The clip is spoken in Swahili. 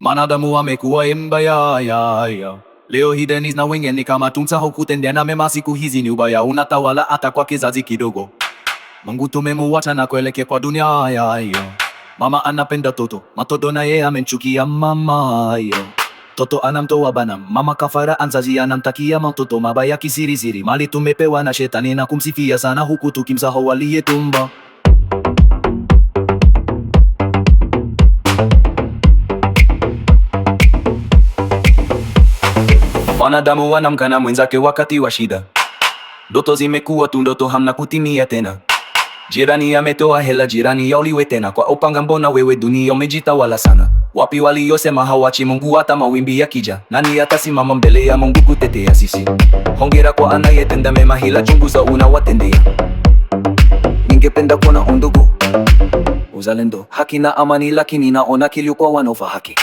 Manadamu amekuwa mbaya. Leo hii Dennis na wengine kama tumsahau kutendea mema, siku hizi ni ubaya unatawala hata kwa kizazi kidogo. Mungu tumemuacha na kuelekea kwa dunia. Mama anapenda toto, matoto na yeye amemchukia mama. Toto anamtoa bana, mama kafara anzazi anamtakia matoto mabaya kisirisiri. Mali tumepewa na shetani na kumsifia sana, huku tukimsahau aliyetumba. Wanadamu wanamkana mwenzake wakati wa shida. Ndoto zimekuwa tu ndoto, hamna kutimia tena. Jirani ametoa hela, jirani yauliwe tena kwa upanga. Mbona wewe dunia umejitawala sana? Wapi waliosema hawachi Mungu hata mawimbi yakija? Nani atasimama mbele ya Mungu kutetea sisi? Hongera kwa anayetenda mema, hila chunguza unawatendea. Ningependa kuona undugu, uzalendo, haki na amani, lakini naona kilio kwa wanaofaa haki.